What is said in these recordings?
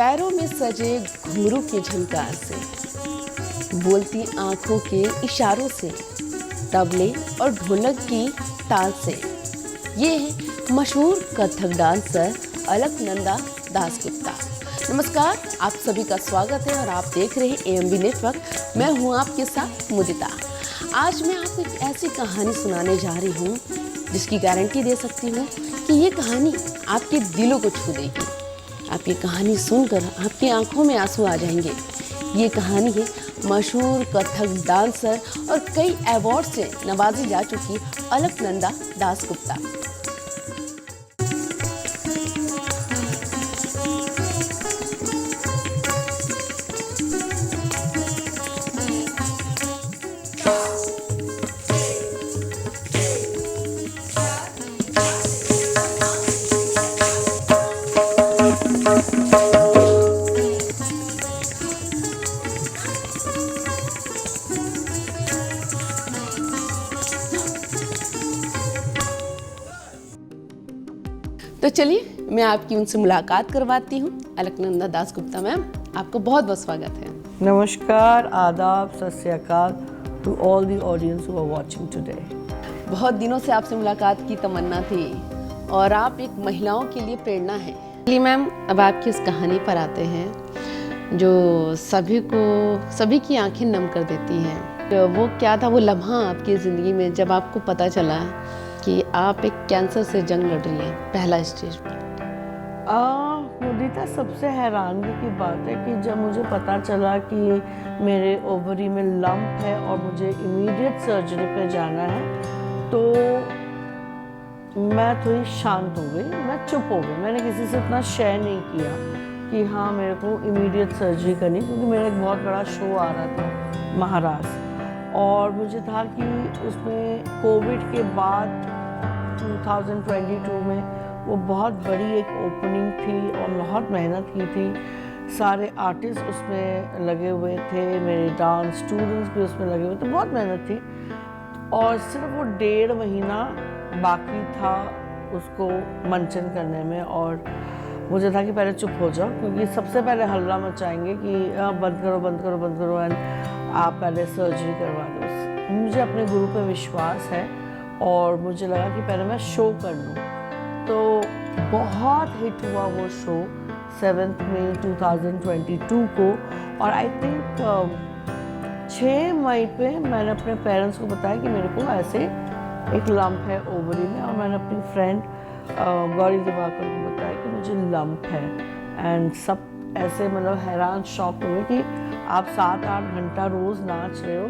पैरों में सजे घुंघरू के झनकार से, बोलती आंखों के इशारों से, तबले और ढोलक की ताल से। ये है मशहूर कथक डांसर अलकनंदा दासगुप्ता। नमस्कार, आप सभी का स्वागत है और आप देख रहे हैं एएमबी नेटवर्क। मैं हूं आपके साथ मुदिता। आज मैं आपको एक ऐसी कहानी सुनाने जा रही हूं जिसकी गारंटी दे सकती हूं कि ये कहानी आपके दिलों को छू देगी। आप ये कहानी सुनकर आपकी आंखों में आंसू आ जाएंगे। ये कहानी है मशहूर कथक डांसर और कई अवार्ड से नवाजी जा चुकी अलकनंदा दासगुप्ता। तो चलिए मैं आपकी उनसे मुलाकात करवाती हूँ। अलकनंदा दासगुप्ता मैम, आपका बहुत बहुत स्वागत है। नमस्कार, आदाब, सत श्री अकाल to all the audience who are watching today. बहुत दिनों से आपसे मुलाकात की तमन्ना थी और आप एक महिलाओं के लिए प्रेरणा हैं। चलिए मैम, अब आपकी उस कहानी पर आते हैं जो सभी की आंखें नम कर देती हैं। वो क्या था वो लम्हा आपकी ज़िंदगी में जब आपको पता चला कि आप एक कैंसर से जंग लड़ रही हैं, पहला स्टेज पर? मुदिता, सबसे हैरानगी की बात है कि जब मुझे पता चला कि मेरे ओवरी में लंप है और मुझे इमीडिएट सर्जरी पे जाना है, तो मैं थोड़ी शांत हो गई, मैं चुप हो गई। मैंने किसी से इतना शेयर नहीं किया कि हाँ मेरे को इमीडिएट सर्जरी करनी, क्योंकि मेरा एक बहुत बड़ा शो आ रहा था महाराष्ट्र, और मुझे था कि उसमें कोविड के बाद 2022 में वो बहुत बड़ी एक ओपनिंग थी और बहुत मेहनत की थी। सारे आर्टिस्ट उसमें लगे हुए थे, मेरे डांस स्टूडेंट्स भी उसमें लगे हुए थे, बहुत मेहनत थी। और सिर्फ वो 1.5 महीना बाकी था उसको मंचन करने में, और मुझे था कि पहले चुप हो जाओ, क्योंकि सबसे पहले हल्ला मचाएंगे कि बंद करो बंद करो बंद करो, एंड आप पहले सर्जरी करवा दो। मुझे अपने गुरु पे विश्वास है और मुझे लगा कि पहले मैं शो कर लूँ। तो बहुत हिट हुआ वो शो 7 मई 2022 को, और आई थिंक 6 मई पे मैंने अपने पेरेंट्स को बताया कि मेरे को ऐसे एक लंप है ओवरी में, और मैंने अपनी फ्रेंड गौरी दिवाकर को बताया कि मुझे लंप है। एंड सब ऐसे मतलब हैरान शॉक हुए कि आप 7-8 घंटा रोज़ नाच रहे हो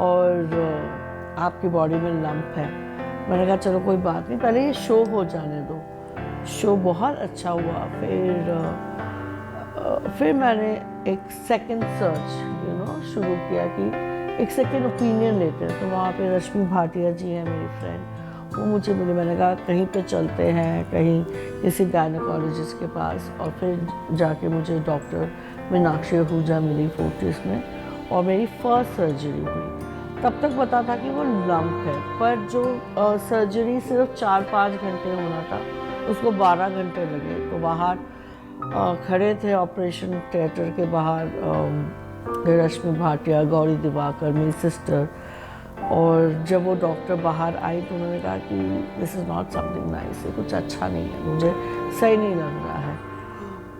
और आपकी बॉडी में लंप है। मैंने कहा चलो कोई बात नहीं, पहले ये शो हो जाने दो। शो बहुत अच्छा हुआ। फिर मैंने एक सेकंड सर्च शुरू किया कि एक सेकंड ओपिनियन लेते हैं। तो वहाँ पे रश्मि भाटिया जी हैं मेरी फ्रेंड, वो मुझे मिली। मैंने कहा कहीं पे चलते हैं, कहीं किसी गायनेकोलॉजिस्ट के पास, और फिर जाके मुझे डॉक्टर मीनाक्षी आहूजा मिली फोर्टिस में, और मेरी फर्स्ट सर्जरी हुई। तब तक पता था कि वो लंप है, पर जो सर्जरी सिर्फ 4-5 घंटे होना था, उसको 12 घंटे लगे। तो बाहर खड़े थे ऑपरेशन थिएटर के बाहर रश्मि भाटिया, गौरी दिवाकर, मेरी सिस्टर, और जब वो डॉक्टर बाहर आई तो उन्होंने कहा कि this is not something nice, ये कुछ अच्छा नहीं है, मुझे सही नहीं लग रहा है।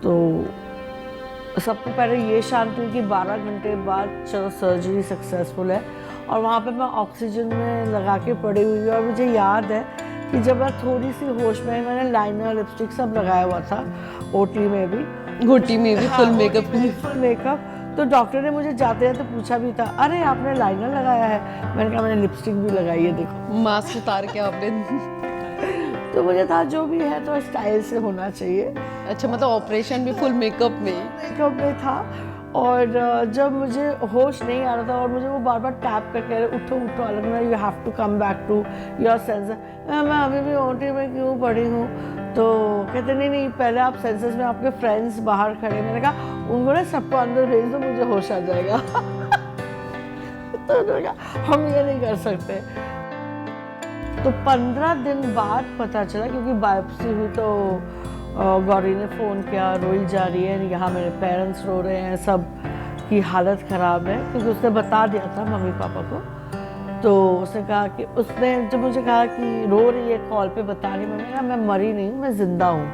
तो सबसे पहले ये शांति हुई कि 12 घंटे बाद चलो सर्जरी सक्सेसफुल है, और वहाँ पे मैं ऑक्सीजन में लगा के पड़ी हुई हूँ। और मुझे याद है कि जब मैं थोड़ी सी होश में, मैंने लाइनर लिपस्टिक सब लगाया हुआ था, ओटी में भी, घोटी में भी फुल मेकअप। तो डॉक्टर ने मुझे जाते जाते पूछा भी था, अरे आपने लाइनर लगाया है? मैंने कहा मैंने लिपस्टिक भी लगाई है, देखो। मास्क उतार के आपने तो मुझे था जो भी है तो स्टाइल से होना चाहिए। अच्छा, मतलब ऑपरेशन भी फुल मेकअप में था। और जब मुझे होश नहीं आ रहा था और मुझे वो बार बार टैप करके उठो उठो, अलग you have to come back to your senses. मैं अभी भी ओटी में क्यों पड़ी हूँ? तो कहते नहीं, पहले आप सेंसेस में, आपके फ्रेंड्स बाहर खड़े। मैंने कहा उनको ना सबको अंदर भेज दो, मुझे होश आ जाएगा। तो उन्होंने कहा हम ये नहीं कर सकते। तो 15 दिन बाद पता चला, क्योंकि बायोप्सी हुई तो और गौरी ने फ़ोन किया, रोई जा रही है, यहाँ मेरे पेरेंट्स रो रहे हैं, सब की हालत ख़राब है, क्योंकि उसने बता दिया था मम्मी पापा को। तो उसने कहा कि उसने जब मुझे कहा कि रो रही है कॉल पे बता रही, मैंने कहा मैं मरी नहीं हूँ, मैं ज़िंदा हूँ,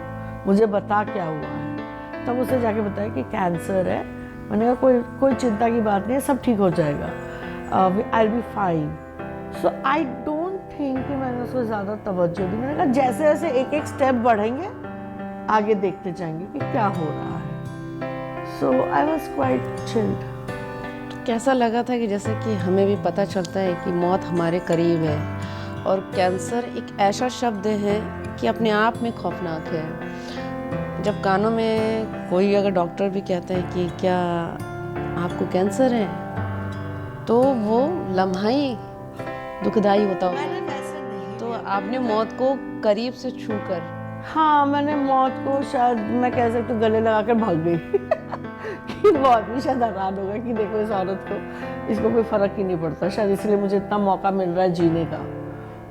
मुझे बता क्या हुआ है। तब उसे जाके बताया कि कैंसर है। मैंने कहा कोई चिंता की बात नहीं है, सब ठीक हो जाएगा, I will be fine. So I don't think कि मैंने उसको ज़्यादा तवज्जो दी। मैंने कहा जैसे जैसे एक एक स्टेप बढ़ेंगे आगे देखते जाएंगे कि क्या हो रहा है। So I was quite chilled. कैसा लगा था कि जैसे कि हमें भी पता चलता है कि मौत हमारे करीब है, और कैंसर एक ऐसा शब्द है कि अपने आप में खौफनाक है। जब कानों में कोई अगर डॉक्टर भी कहता है कि क्या आपको कैंसर है, तो वो लम्हा ही दुखदाई होता होगा। तो आपने मौत को करीब से छूकर, हाँ, मैंने मौत को शायद मैं कह सकती हूँ गले लगा कर भाग गई कि वो आदमी शायद हैरान होगा कि देखो इस औरत को, इसको कोई फ़र्क ही नहीं पड़ता। शायद इसलिए मुझे इतना मौका मिल रहा है जीने का,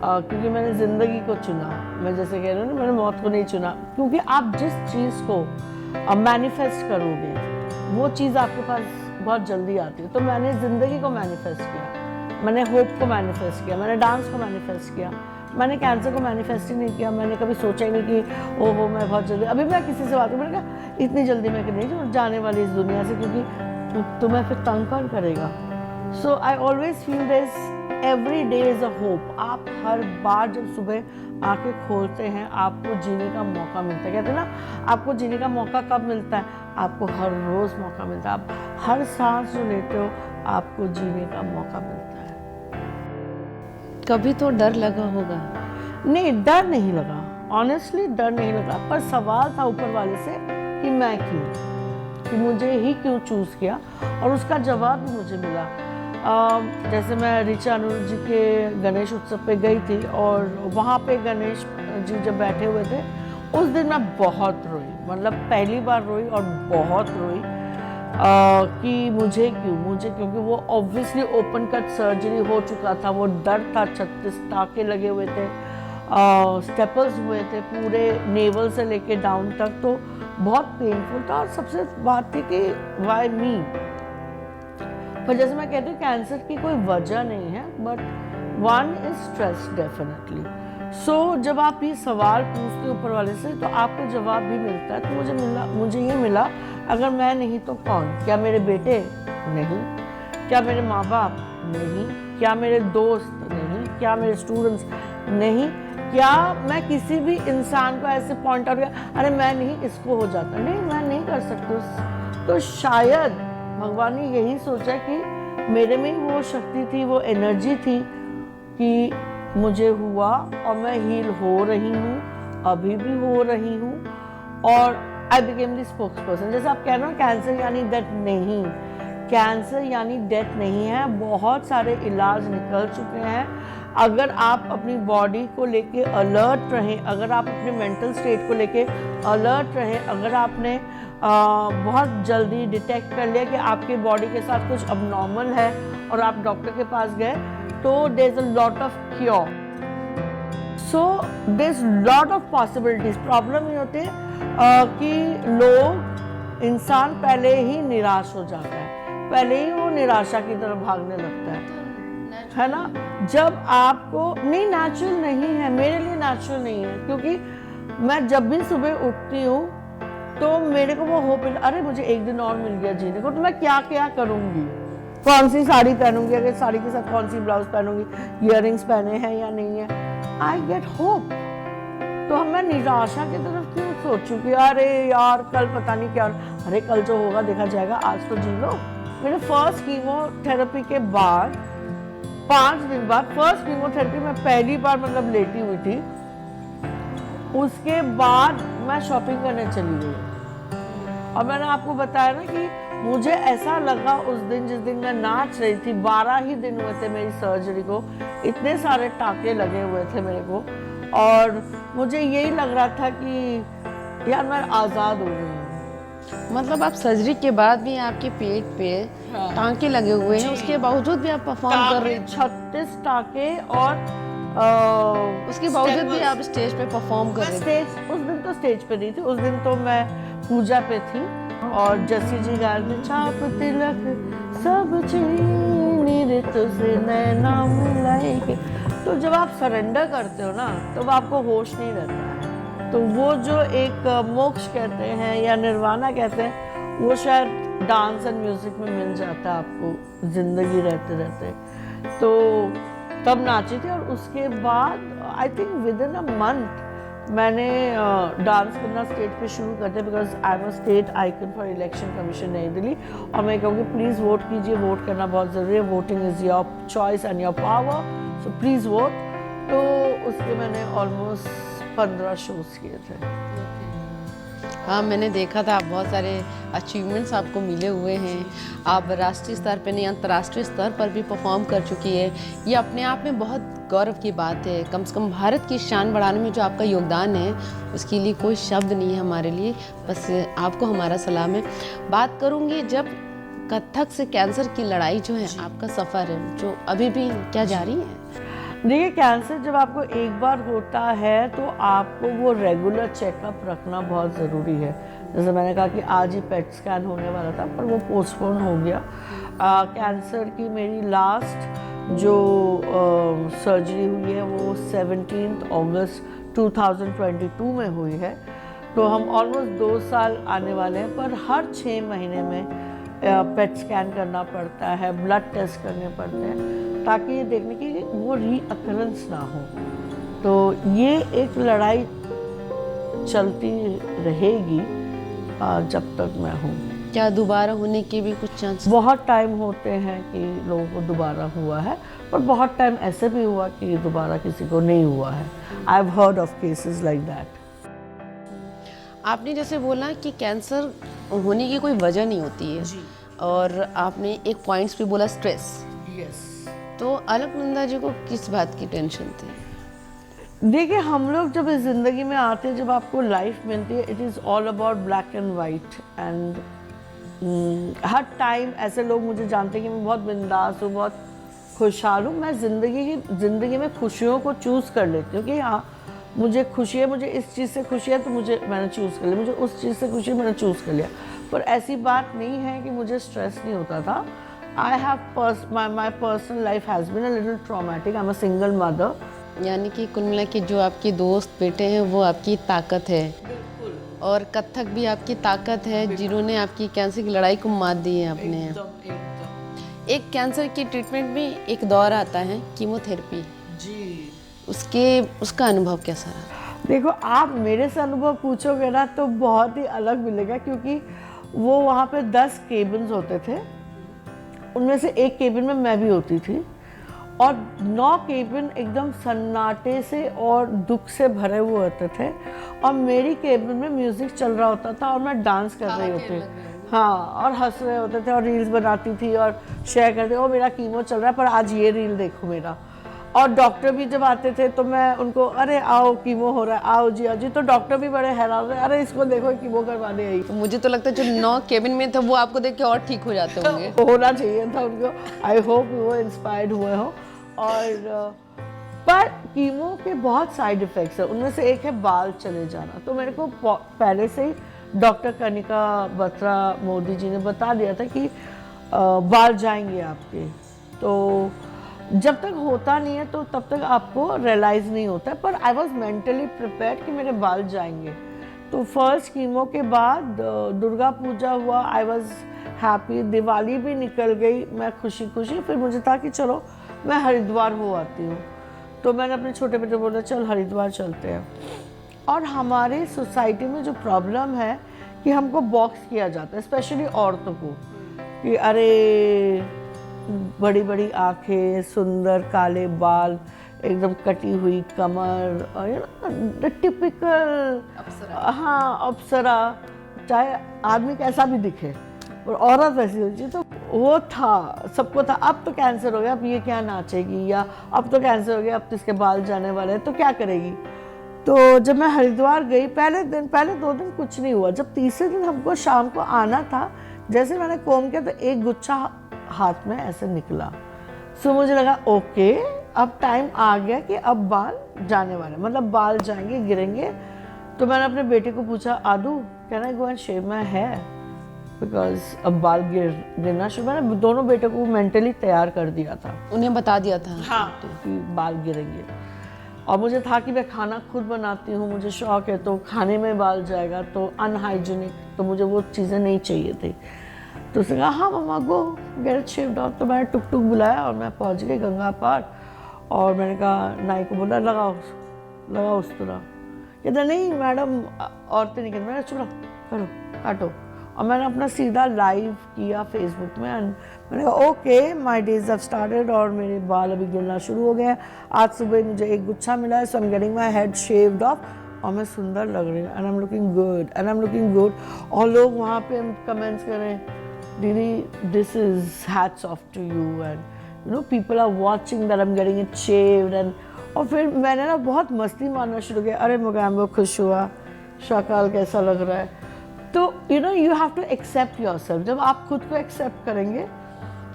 क्योंकि मैंने ज़िंदगी को चुना। मैं जैसे कह रही हूँ ना, मैंने मौत को नहीं चुना, क्योंकि आप जिस चीज़ को मैनिफेस्ट करोगे वो चीज़ आपके पास बहुत जल्दी आती है। तो मैंने ज़िंदगी को मैनिफेस्ट किया, मैंने होप को मैनिफेस्ट किया, मैंने डांस को मैनिफेस्ट किया, मैंने कैंसर को मैनिफेस्ट ही नहीं किया। मैंने कभी सोचा ही नहीं कि ओहो मैं बहुत जल्दी, अभी मैं किसी से बात करूँ, मैंने कहा इतनी जल्दी मैं नहीं जाने वाली इस दुनिया से, क्योंकि तुम्हें फिर तंग कौन करेगा। So I always feel this, every day is a hope. आप हर बार जब सुबह आंखें खोलते हैं आपको जीने का मौका मिलता है। कहते हैं ना, आपको जीने का मौका कब मिलता है? आपको हर रोज़ मौका मिलता है। आप हर सांस जो लेते हो आपको जीने का मौका मिलता है। कभी तो डर लगा होगा? नहीं, डर नहीं लगा, ऑनेस्टली डर नहीं लगा, पर सवाल था ऊपर वाले से कि मैं क्यों, कि मुझे ही क्यों चूज़ किया, और उसका जवाब भी मुझे मिला। जैसे मैं ऋचा अनुज जी के गणेश उत्सव पे गई थी, और वहाँ पे गणेश जी जब बैठे हुए थे उस दिन मैं बहुत रोई, मतलब पहली बार रोई और बहुत रोई कि मुझे क्यों, क्योंकि वो ऑब्वियसली ओपन कट सर्जरी हो चुका था, वो दर्द था, 36 टाँके लगे हुए थे, स्टेपल्स हुए थे पूरे नेवल से लेके डाउन तक, तो बहुत पेनफुल था। और सबसे बात थी कि वाई मी, पर जैसे मैं कहती हूँ कैंसर की कोई वजह नहीं है, but one is stress definitely. So जब आप ये सवाल पूछते ऊपर वाले से तो आपको जवाब भी मिलता है। तो मुझे ये मिला, अगर मैं नहीं तो कौन? क्या मेरे बेटे नहीं? क्या मेरे माँ बाप नहीं? क्या मेरे दोस्त नहीं? क्या मेरे स्टूडेंट्स नहीं? क्या मैं किसी भी इंसान को ऐसे पॉइंट आउट किया, अरे मैं नहीं, इसको हो जाता, नहीं मैं नहीं कर सकती। तो शायद भगवान ने यही सोचा कि मेरे में वो शक्ति थी, वो एनर्जी थी कि मुझे हुआ, और मैं हील हो रही हूँ, अभी भी हो रही हूँ, और I became the spokes person. जैसे आप कह रहे हो कैंसर यानी डेथ नहीं, कैंसर यानी डेथ नहीं है। बहुत सारे इलाज निकल चुके हैं। अगर आप अपनी बॉडी को लेके अलर्ट रहें, अगर आप अपने मेंटल स्टेट को लेके अलर्ट रहें, अगर आपने बहुत जल्दी डिटेक्ट कर लिया कि आपकी बॉडी के साथ कुछ अबनॉर्मल है और आप डॉक्टर के पास गए, तो there is a lot of cure. So there is lot of possibilities. Problem ये होती है कि लोग, इंसान पहले ही निराश हो जाता है, पहले ही वो निराशा की तरफ भागने लगता है ना। जब आपको नहीं, नेचुरल नहीं है, मेरे लिए नेचुरल नहीं है, क्योंकि मैं जब भी सुबह उठती हूँ तो मेरे को वो होप, अरे मुझे एक दिन और मिल गया जीने को, तो मैं क्या क्या करूँगी, कौन सी साड़ी पहनूंगी, अगर साड़ी के साथ कौन सी ब्लाउज पहनूंगी, इयररिंग्स पहने हैं या नहीं है, आई गेट होप। तो मैं निराशा की तरफ क्यों सोचूं कि अरे यार कल पता नहीं क्या, अरे कल जो होगा देखा जाएगा, आज तो जी लो। मेरे फर्स्ट कीमोथेरेपी के बाद 5 दिन बाद, फर्स्ट कीमोथेरेपी में पहली बार मतलब लेटी हुई थी, उसके बाद मैं शॉपिंग करने चली गई। और मैंने आपको बताया ना कि मुझे ऐसा लगा उस दिन, जिस दिन मैं नाच रही थी, 12 ही दिन हुए थे मेरी सर्जरी को, इतने सारे टाँके लगे हुए थे मेरे को, और मुझे यही लग रहा था कि यार मैं आज़ाद हो गई हूँ। मतलब आप सर्जरी के बाद भी आपके पेट पे टाँके लगे हुए हैं, उसके बावजूद भी आप परफॉर्म कर रही हैं। 36 टाँके, और उसके बावजूद भी आप स्टेज पे परफॉर्म कर रहे थे। स्टेज उस दिन तो स्टेज पे नहीं थी, उस दिन तो मैं पूजा पे थी और जस्सी जी गा रहे थे चाप तिलक सब चीनी रे तुझे नैना मिलाएंगे। तो जब आप सरेंडर करते हो ना तो आपको होश नहीं रहता है। तो वो जो एक मोक्ष कहते हैं या निर्वाणा कहते हैं, वो शायद डांस एंड म्यूजिक में मिल जाता है आपको जिंदगी रहते रहते। तो तब नाची थी और उसके बाद I think with in a month मैंने डांस करना स्टेज पे शुरू कर दिया, because I am a state icon for election commission नई दिल्ली। और मैं कहूँगी प्लीज़ वोट कीजिए, वोट करना बहुत ज़रूरी है, voting is your choice and your power, so please vote. तो उसके मैंने ऑलमोस्ट 15 शोज़ किए थे। हाँ, मैंने देखा था, आप बहुत सारे अचीवमेंट्स आपको मिले हुए हैं। आप राष्ट्रीय स्तर पर नहीं, अंतर्राष्ट्रीय स्तर पर भी परफॉर्म कर चुकी है। ये अपने आप में बहुत गौरव की बात है। कम से कम भारत की शान बढ़ाने में जो आपका योगदान है, उसके लिए कोई शब्द नहीं है हमारे लिए, बस आपको हमारा सलाम है। बात करूँगी जब कथक से कैंसर की लड़ाई जो है, आपका सफ़र है जो अभी भी क्या जारी है? देखिए, कैंसर जब आपको एक बार होता है तो आपको वो रेगुलर चेकअप रखना बहुत ज़रूरी है। जैसे मैंने कहा कि आज ही पेट स्कैन होने वाला था पर वो पोस्टपोन हो गया। कैंसर की मेरी लास्ट जो सर्जरी हुई है वो 17 अगस्त 2022 में हुई है। तो हम ऑलमोस्ट 2 साल आने वाले हैं, पर हर 6 महीने में पेट स्कैन करना पड़ता है, ब्लड टेस्ट करने पड़ते हैं, ताकि ये देखने की वो रीअकरेंस ना हो। तो ये एक लड़ाई चलती रहेगी जब तक मैं हूँ। क्या दोबारा होने के भी कुछ चांस? बहुत टाइम होते हैं कि लोगों को दोबारा हुआ है, पर बहुत टाइम ऐसे भी हुआ कि दोबारा किसी को नहीं हुआ है। I have heard of cases like that. आपने जैसे बोला कि कैंसर होने की कोई वजह नहीं होती है जी। और आपने एक पॉइंट्स पे बोला स्ट्रेस। यस। तो अलकनंदा जी को किस बात की टेंशन थी? देखिए, हम लोग जब इस ज़िंदगी में आते हैं, जब आपको लाइफ मिलती है, it is all about black and white. And her time ऐसे लोग मुझे जानते हैं कि मैं बहुत बिंदास हूँ, बहुत खुशहाल हूँ। मैं ज़िंदगी में खुशियों को चूज़ कर लेती हूँ कि हाँ, मुझे खुशी है, मुझे इस चीज़ से खुशी है तो मैंने चूज़ कर लिया, मुझे उस चीज़ से खुशी है मैंने चूज़ कर लिया। पर ऐसी बात नहीं है कि मुझे स्ट्रेस नहीं होता था। I have my personal life has been a little traumatic. I am a single mother. यानी कि कुल मिला के जो आपके दोस्त बेटे हैं वो आपकी ताकत है। बिल्कुल। और कथक भी आपकी ताकत है, जिन्होंने आपकी कैंसर की लड़ाई को मात दी है आपने। एकदम। एक कैंसर की ट्रीटमेंट में एक दौर आता है कीमोथेरेपी। जी। उसका अनुभव कैसा रहा? देखो, आप मेरे से अनुभव पूछोगे ना तो बहुत ही अलग मिलेगा, क्योंकि वो वहाँ पे 10 केबिन्स होते थे, उनमें से एक केबिन में मैं भी होती थी और 9 केबिन एकदम सन्नाटे से और दुख से भरे हुए होते थे और मेरी केबिन में म्यूजिक चल रहा होता था और मैं डांस कर रही होती, हाँ, और हंस रहे होते थे और रील्स बनाती थी और शेयर करती, ओ मेरा कीमो चल रहा है पर आज ये रील देखो मेरा। और डॉक्टर भी जब आते थे तो मैं उनको, अरे आओ कीमो हो रहा है, आओ जी। तो डॉक्टर भी बड़े हैरान रहे, अरे इसको देखो कीमो करवाने आई। तो मुझे तो लगता है जो 9 केबिन में था वो आपको देख के और ठीक हो जाते होंगे। होना चाहिए था उनको। आई होप वो इंस्पायर्ड हुए हो। और पर कीमो के बहुत साइड इफ़ेक्ट्स हैं, उनमें से एक है बाल चले जाना। तो मेरे को पहले से ही डॉक्टर कनिका बत्रा मोदी जी ने बता दिया था कि बाल जाएंगे आपके। तो जब तक होता नहीं है तो तब तक आपको रियलाइज़ नहीं होता है, पर आई वॉज मेंटली प्रिपेयर्ड कि मेरे बाल जाएंगे। तो फर्स्ट कीमो के बाद दुर्गा पूजा हुआ, आई वॉज हैप्पी। दिवाली भी निकल गई, मैं खुशी फिर मुझे था कि चलो मैं हरिद्वार हो आती हूँ। तो मैंने अपने छोटे बेटे बोला चल हरिद्वार चलते हैं। और हमारे सोसाइटी में जो प्रॉब्लम है कि हमको बॉक्स किया जाता है, स्पेशली औरतों को, कि अरे बड़ी बड़ी आंखें, सुंदर काले बाल, एकदम कटी हुई कमर, और टिपिकल हाँ अप्सरा, चाहे आदमी कैसा भी दिखे और औरत वैसी होती है। तो वो था, सबको था अब तो कैंसर हो गया, अब ये क्या नाचेगी, या अब तो कैंसर हो गया, अब तो इसके बाल जाने वाले हैं तो क्या करेगी। तो जब मैं हरिद्वार गई, पहले 2 दिन कुछ नहीं हुआ। जब तीसरे दिन हमको शाम को आना था, जैसे मैंने कोम किया तो एक गुच्छा हाथ में ऐसे निकला। सो मुझे लगा ओके अब टाइम आ गया कि अब बाल जाने वाले, मतलब बाल जाएंगे, गिरेंगे। तो मैंने अपने बेटे को पूछा, Adu can I go and shave my hair, because अब बाल गिरना शुरू। मैंने दोनों बेटे को मेंटली तैयार कर दिया था, उन्हें बता दिया था हाँ, कि बाल गिरेंगे। और मुझे था कि मैं खाना खुद बनाती हूँ, मुझे शौक है, तो खाने में बाल जाएगा तो अनहाइजीनिक, तो मुझे वो चीज़ें नहीं चाहिए थी। तो उसने कहा हाँ मम्मा go get it shaved off. तो मैंने टुक टुक बुलाया और मैं पहुँच गई गंगा पार। और मैंने कहा नाई को बोला लगाओ उस तरह। कहता नहीं मैडम औरतें नहीं कहती। मैंने चुरा करो काटो। और मैंने अपना सीधा लाइव किया फेसबुक में। मैंने कहा okay my days have started और मेरे बाल अभी गिरना शुरू हो गए हैं। आज सुबह मुझे एक गुच्छा मिला है, so I am getting my head shaved off और मैं सुंदर लग रही हूँ and I am looking good और लोग वहाँ पे कमेंट्स कर रहे हैं दीदी this is hats off to you and you know people are watching that I am getting it shaved and और फिर मैंने ना बहुत मस्ती मारना शुरू किया। अरे मोगैम्बो खुश हुआ, शाकाल कैसा लग रहा है। तो you know you have to accept yourself. जब आप खुद को एक्सेप्ट करेंगे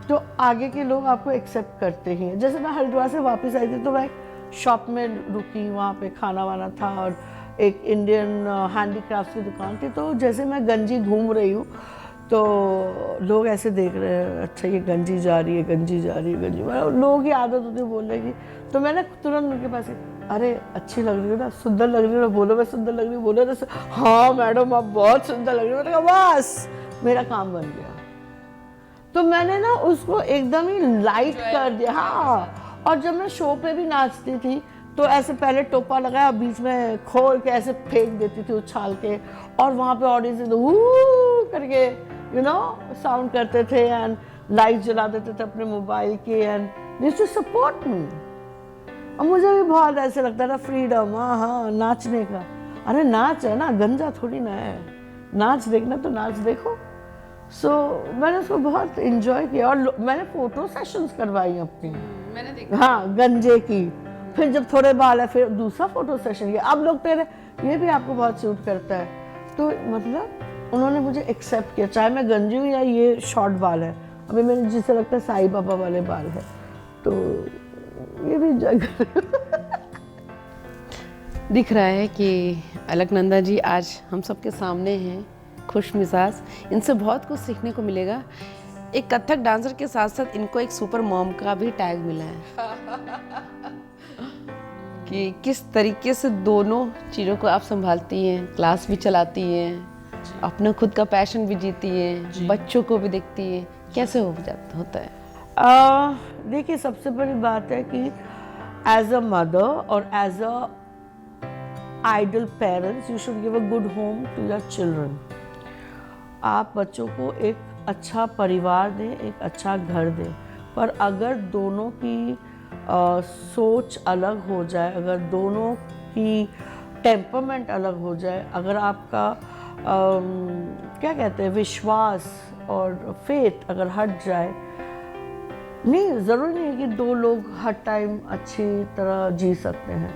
तो आगे के लोग आपको एक्सेप्ट करते ही हैं। जैसे मैं हरिद्वार से वापस आई थी तो मैं शॉप में रुकी, वहाँ पे खाना वाना था और एक इंडियन हैंडीक्राफ्ट की दुकान थी। तो जैसे मैं गंजी घूम रही हूँ तो लोग ऐसे देख रहे हैं, अच्छा ये गंजी जा रही है गंजी। लोगों की आदत होती है बोलने की। तो मैंने तुरंत उनके पास अरे अच्छी लग रही हो ना, सुंदर लग रही हो ना, बोलो मैं सुंदर लग रही हूँ, बोलो ना हाँ मैडम आप बहुत सुंदर लग रही हो। मैंने कहा बस मेरा काम बन गया। तो मैंने ना उसको एकदम ही लाइट कर दिया। हाँ, और जब मैं शो पे भी नाचती थी तो ऐसे पहले टोपा लगाया, बीच में खोल के ऐसे फेंक देती थी उछाल के, और वहाँ पे ऑडियंस करके यू नो साउंड करते थे एंड लाइट जला देते थे अपने मोबाइल के and this to support me. और मुझे भी बहुत ऐसे लगता था फ्रीडम, हाँ नाचने का। अरे नाच है ना, गंजा थोड़ी ना है, नाच देखना तो नाच देखो। सो मैंने उसको बहुत इंजॉय किया और मैंने फोटो सेशंस करवाई अपनी, मैंने देखा हाँ गंजे की। फिर जब थोड़े बाल है फिर दूसरा फोटो सेशन किया। अब लोग तेरे ये भी आपको बहुत सूट करता है। तो मतलब उन्होंने मुझे एक्सेप्ट किया, चाहे मैं गंजी हूँ या ये शॉर्ट बाल है। अभी मैंने जिसे लगता है साईं बाबा वाले बाल है तो ये भी जगह दिख रहा है कि अलकनंदा जी आज हम सबके सामने हैं, खुश मिजाज। इनसे बहुत कुछ सीखने को मिलेगा। एक कथक डांसर के साथ साथ इनको एक सुपर मॉम का भी टैग मिला है कि किस तरीके से दोनों चीज़ों को आप संभालती हैं, क्लास भी चलाती हैं, अपना खुद का पैशन भी जीती हैं, बच्चों को भी देखती हैं। कैसे होता है? देखिए सबसे बड़ी बात है कि एज अ मदर और as a idol parents you should give a good home to your children. आप बच्चों को एक अच्छा परिवार दें, एक अच्छा घर दें, पर अगर दोनों की सोच अलग हो जाए, अगर दोनों की टेम्परमेंट अलग हो जाए, अगर आपका क्या कहते हैं विश्वास और फेथ अगर हट जाए, नहीं ज़रूरी नहीं है कि दो लोग हर टाइम अच्छी तरह जी सकते हैं।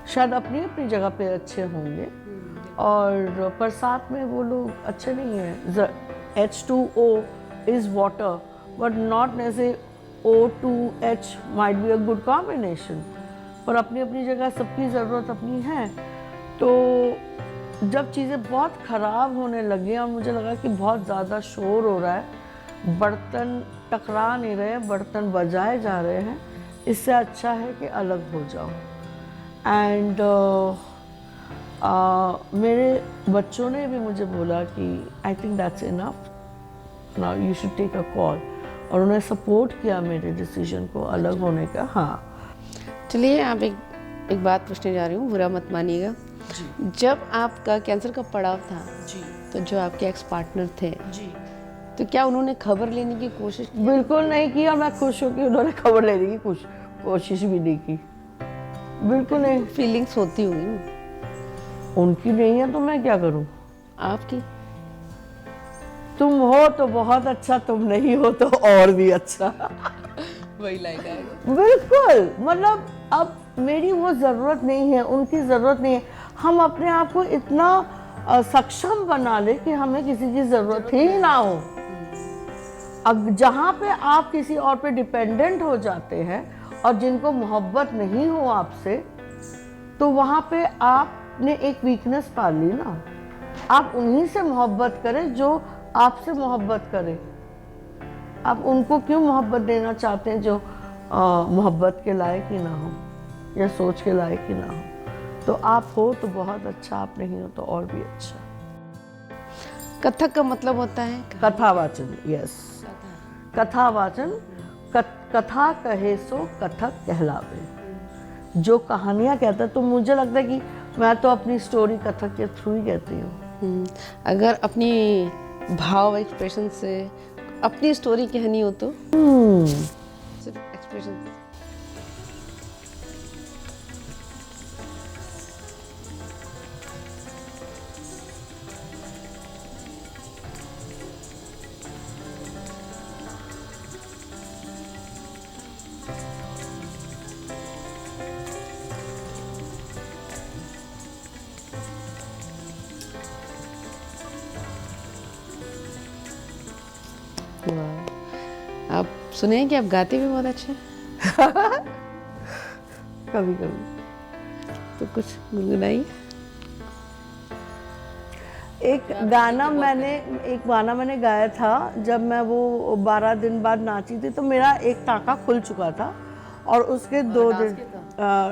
शायद अपनी अपनी जगह पे अच्छे होंगे और पर साथ में वो लोग अच्छे नहीं हैं। H2O is water but not necessarily O2H might be a good combination। पर अपनी अपनी जगह सबकी ज़रूरत अपनी है। तो जब चीज़ें बहुत ख़राब होने लगी और मुझे लगा कि बहुत ज़्यादा शोर हो रहा है, बर्तन टकरा नहीं रहे, बर्तन बजाए जा रहे हैं, इससे अच्छा है कि अलग हो जाओ। एंड मेरे बच्चों ने भी मुझे बोला कि I think that's enough, now you should take a call, और उन्होंने सपोर्ट किया मेरे डिसीजन को अलग होने का। हाँ चलिए आप एक बात पूछने जा रही हूँ, बुरा मत मानिएगा। जब आपका कैंसर का पड़ाव था जी, तो जो आपके एक्स पार्टनर थे जी, तो क्या उन्होंने खबर लेने की कोशिश की? बिल्कुल नहीं की, और मैं खुश हूँ कि उन्होंने खबर लेने की कोशिश भी नहीं की। बिल्कुल नहीं। फीलिंग्स होती होंगी, उनकी नहीं है तो मैं क्या करूँ? आपकी? तुम हो तो बहुत अच्छा, तुम नहीं हो तो और भी अच्छा। वही लाइन आएगा। बिल्कुल, मतलब अब मेरी वो ज़रूरत नहीं है, उनकी ज़रूरत नहीं है। हम अपने आप को इतना सक्षम बना ले कि हमें किसी की ज़रूरत ही ना हो। अब जहाँ पे आप किसी और पे डिपेंडेंट हो जाते हैं और जिनको मोहब्बत नहीं हो आपसे, तो वहाँ पे आपने एक वीकनेस पाल ली ना। आप उन्हीं से मोहब्बत करें जो आपसे मोहब्बत करें। आप उनको क्यों मोहब्बत देना चाहते हैं जो मोहब्बत के लायक ही ना हो या सोच के लायक ही ना हो। तो आप हो तो बहुत अच्छा, आप नहीं हो तो और भी अच्छा। कथक का मतलब होता है कथावाचन, यस, कथावाचन। कथा कहे सो कथक कहलावे। जो कहानियाँ कहता है, तो मुझे लगता है कि मैं तो अपनी स्टोरी कथक के थ्रू ही कहती हूँ। अगर अपनी भाव एक्सप्रेशन से अपनी स्टोरी कहनी हो तो सिर्फ एक्सप्रेशन। आप सुने हैं कि आप गाते भी बहुत अच्छे हैं। कभी कभी तो कुछ गुनगुनाइए। एक गाना मैंने गाया था जब मैं वो 12 दिन बाद नाची थी, तो मेरा एक टाँका खुल चुका था और उसके 2 दिन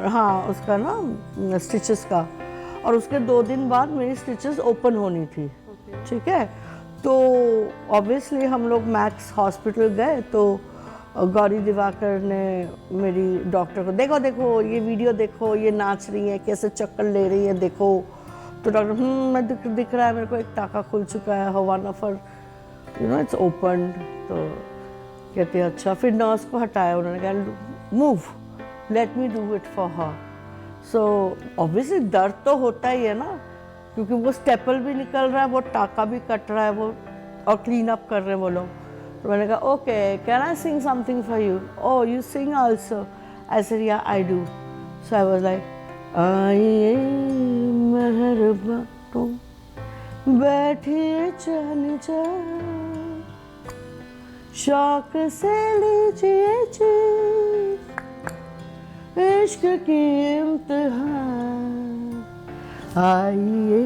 हाँ उसका ना स्टिचेस का, और उसके 2 दिन बाद मेरी स्टिचेस ओपन होनी थी। ठीक है, तो ऑब्वियसली हम लोग मैक्स हॉस्पिटल गए, तो गौरी दिवाकर ने मेरी डॉक्टर को, देखो देखो ये वीडियो देखो, ये नाच रही है, कैसे चक्कर ले रही है, देखो। तो डॉक्टर मैं दिख रहा है मेरे को, एक टाँका खुल चुका है, वन ऑफ इट्स ओपन। तो कहते हैं अच्छा। फिर नर्स को हटाया, उन्होंने कहा move, let me do it for her. So obviously दर्द तो होता ही है ना, क्योंकि वो स्टेपल भी निकल रहा है, वो टाँका भी कट रहा है, वो और क्लीन अप कर रहे हैं वो लोग। तो मैंने कहा okay, can I sing something for you? Oh you sing also? I said yeah I do. So I was like, आइए मेहरबान तुम बैठिए चल जा, शौक से लीजिए जी इश्क की इम्तिहान, आइए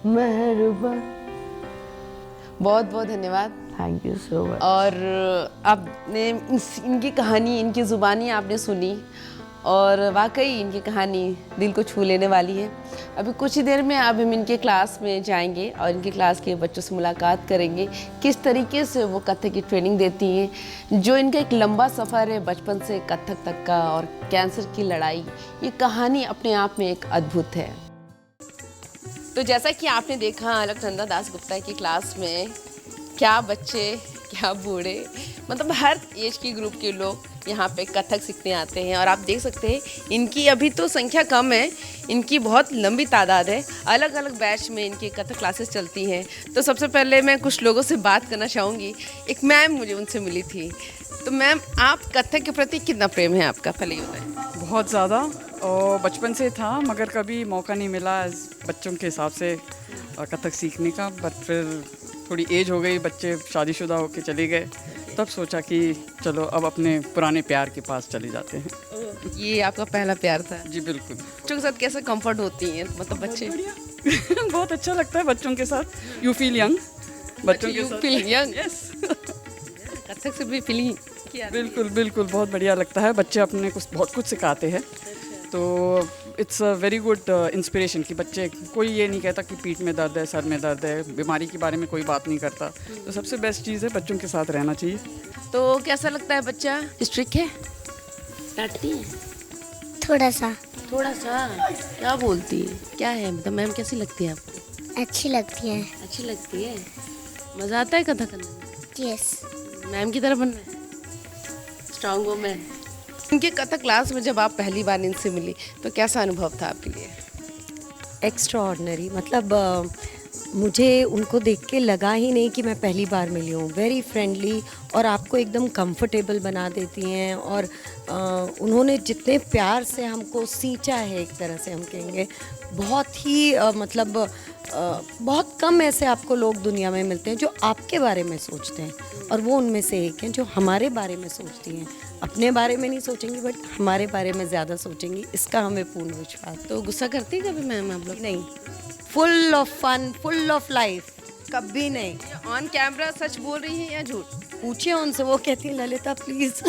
मेहरबान। बहुत बहुत धन्यवाद। Thank you so much. और आपने इनकी कहानी, इनकी ज़ुबानी आपने सुनी, और वाकई इनकी कहानी दिल को छू लेने वाली है। अभी कुछ ही देर में अब हम इनके क्लास में जाएंगे और इनके क्लास के बच्चों से मुलाकात करेंगे, किस तरीके से वो कथक की ट्रेनिंग देती हैं। जो इनका एक लंबा सफ़र है बचपन से कथक तक का, और कैंसर की लड़ाई, ये कहानी अपने आप में एक अद्भुत है। तो जैसा कि आपने देखा अलकनंदा दास गुप्ता की क्लास में क्या बच्चे, क्या बूढ़े, मतलब हर एज की ग्रुप के लोग यहाँ पे कथक सीखने आते हैं। और आप देख सकते हैं इनकी अभी तो संख्या कम है, इनकी बहुत लंबी तादाद है। अलग अलग बैच में इनकी कथक क्लासेस चलती हैं। तो सबसे पहले मैं कुछ लोगों से बात करना चाहूँगी। एक मैम मुझे उनसे मिली थी। तो मैम, आप कथक के प्रति कितना प्रेम है आपका, पहले ये बताएं। बहुत ज़्यादा, और बचपन से था, मगर कभी मौका नहीं मिला बच्चों के हिसाब से कथक सीखने का। बट फिर थोड़ी एज हो गई, बच्चे शादीशुदा होके चले गए, तब सोचा कि चलो अब अपने पुराने प्यार के पास चले जाते हैं। ये आपका पहला प्यार था? जी बिल्कुल। बच्चों के साथ कैसे कंफर्ट होती हैं, मतलब बच्चे? बहुत अच्छा लगता है बच्चों के साथ। यू फील यंग बच्चों के साथ। Feel young? यस। कथक से भी फीलिंग? बिल्कुल बिल्कुल, बहुत बढ़िया लगता है। बच्चे अपने कुछ बहुत कुछ सिखाते हैं, तो it's a very good inspiration कि बच्चे, कोई ये नहीं कहता कि पीठ में दर्द है, सर में दर्द है, बीमारी के बारे में कोई बात नहीं करता। तो सबसे बेस्ट चीज़ है बच्चों के साथ रहना चाहिए। तो कैसा लगता है बच्चा? स्ट्रिक्ट है, डांटती है? थोड़ा सा। थोड़ा सा? क्या बोलती है, क्या है, मतलब मैम कैसी लगती है आपको? अच्छी लगती है। अच्छी लगती है। मज़ा आता है कथक करने में? यस। मैम की तरह बनना है, स्ट्रॉन्ग वुमेन। इनके कथक क्लास में जब आप पहली बार इनसे मिली तो कैसा अनुभव था आपके लिए? एक्स्ट्राऑर्डिनरी, मतलब मुझे उनको देख के लगा ही नहीं कि मैं पहली बार मिली हूँ। वेरी फ्रेंडली, और आपको एकदम कंफर्टेबल बना देती हैं। और उन्होंने जितने प्यार से हमको सींचा है, एक तरह से हम कहेंगे, बहुत ही मतलब बहुत कम ऐसे आपको लोग दुनिया में मिलते हैं जो आपके बारे में सोचते हैं। और वो उनमें से एक हैं जो हमारे बारे में सोचती हैं। अपने बारे में नहीं सोचेंगी बट हमारे बारे में ज़्यादा सोचेंगी, इसका हमें पूर्ण विश्वास। तो गुस्सा करती है कभी मैम आप लोग? नहीं, full of fun, full of life, कभी नहीं। ऑन कैमरा सच बोल रही है या झूठ? पूछिए उनसे, वो कहती है ललिता प्लीज़।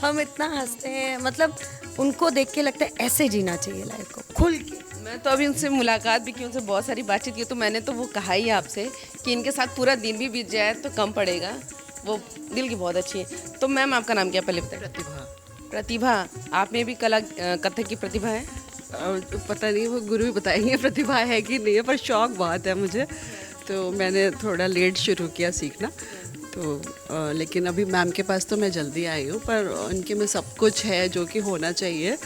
हम इतना हंसते हैं, मतलब उनको देख के लगता है ऐसे जीना चाहिए लाइफ को, खुल के। मैं तो अभी उनसे मुलाकात भी की, उनसे बहुत सारी बातचीत की, तो मैंने तो वो कहा ही आपसे कि इनके साथ पूरा दिन भी बीत जाए तो कम पड़ेगा। वो दिल की बहुत अच्छी है। तो मैम आपका नाम क्या पहले बताइए? प्रतिभा। प्रतिभा, आप में भी कला कथक की प्रतिभा है? पता नहीं वो गुरु ही बताएंगे प्रतिभा है कि नहीं है, पर शौक बहुत है मुझे, तो मैंने थोड़ा लेट शुरू किया सीखना। तो लेकिन अभी मैम के पास तो मैं जल्दी आई हूँ, पर उनके में सब कुछ है जो कि होना चाहिए,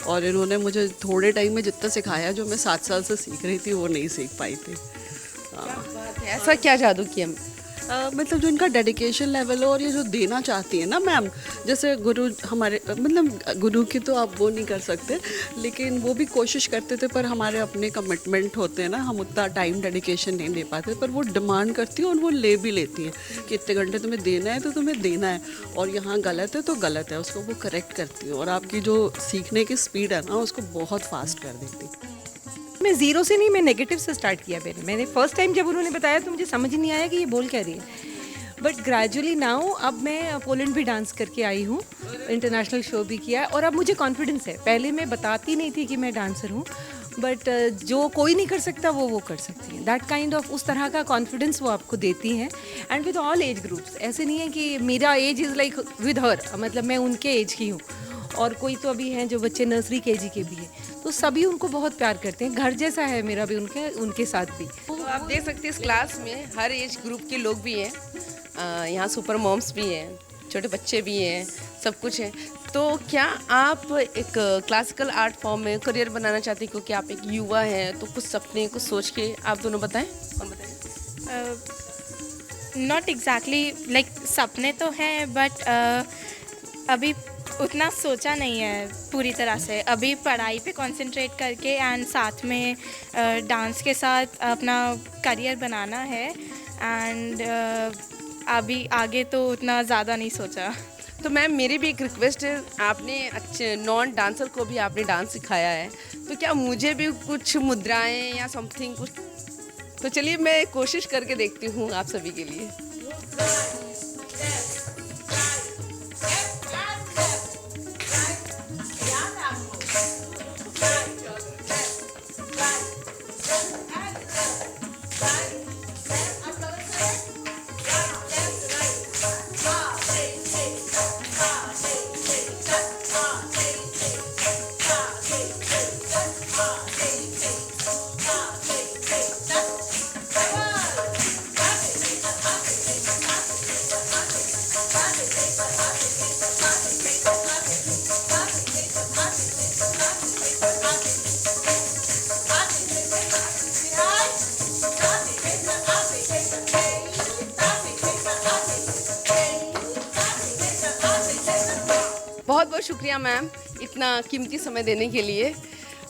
और इन्होंने मुझे थोड़े टाइम में जितना सिखाया जो मैं 7 साल से सीख रही थी वो नहीं सीख पाई थी। ऐसा क्या जादू किया? मतलब जो इनका डेडिकेशन लेवल है और ये जो देना चाहती है ना मैम, जैसे गुरु हमारे, मतलब गुरु की तो आप वो नहीं कर सकते, लेकिन वो भी कोशिश करते थे, पर हमारे अपने कमिटमेंट होते हैं ना, हम उतना टाइम डेडिकेशन नहीं दे पाते, पर वो डिमांड करती है और वो ले भी लेती हैं कि इतने घंटे तुम्हें देना है तो तुम्हें देना है, और यहाँ गलत है तो गलत है, उसको वो करेक्ट करती है, और आपकी जो सीखने की स्पीड है ना उसको बहुत फास्ट कर देती है। मैं ज़ीरो से नहीं, मैं नेगेटिव से स्टार्ट किया। मैंने फर्स्ट टाइम जब उन्होंने बताया तो मुझे समझ ही नहीं आया कि ये बोल क्या रही है, बट ग्रेजुअली नाउ अब मैं पोलैंड भी डांस करके आई हूँ, इंटरनेशनल शो भी किया है, और अब मुझे कॉन्फिडेंस है। पहले मैं बताती नहीं थी कि मैं डांसर हूँ, बट जो कोई नहीं कर सकता वो कर सकती है। दैट काइंड ऑफ उस तरह का कॉन्फिडेंस वो आपको देती हैं, and with all age groups. ऐसे नहीं है कि मेरा age is like with her, मतलब मैं उनके एज की हूँ, और कोई तो अभी हैं जो बच्चे नर्सरी केजी के भी हैं, तो सभी उनको बहुत प्यार करते हैं। घर जैसा है मेरा भी उनके साथ भी। तो आप देख सकते हैं इस क्लास में हर एज ग्रुप के लोग भी हैं, यहाँ सुपर मॉम्स भी हैं, छोटे बच्चे भी हैं, सब कुछ है। तो क्या आप एक क्लासिकल आर्ट फॉर्म में करियर बनाना चाहते हैं, क्योंकि आप एक युवा हैं, तो कुछ सपने कुछ सोच के आप दोनों बताएं? कौन बताएं? नॉट एग्जैक्टली लाइक सपने तो हैं, बट अभी उतना सोचा नहीं है पूरी तरह से। अभी पढ़ाई पे कंसंट्रेट करके एंड साथ में डांस के साथ अपना करियर बनाना है, एंड अभी आगे तो उतना ज़्यादा नहीं सोचा। तो मैम मेरी भी एक रिक्वेस्ट है, आपने अच्छे नॉन डांसर को भी आपने डांस सिखाया है, तो क्या मुझे भी कुछ मुद्राएं या समथिंग कुछ? तो चलिए मैं कोशिश करके देखती हूँ आप सभी के लिए। बहुत बहुत शुक्रिया मैम इतना कीमती समय देने के लिए,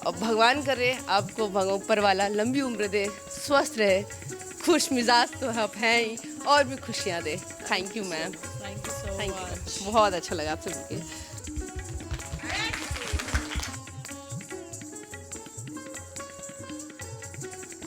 और भगवान करे आपको ऊपर वाला लंबी उम्र दे, स्वस्थ रहे, खुश मिजाज तो आप हैं ही, और भी खुशियाँ दे। Thank you ma'am, thank you, बहुत अच्छा लगा आपसे मिलकर।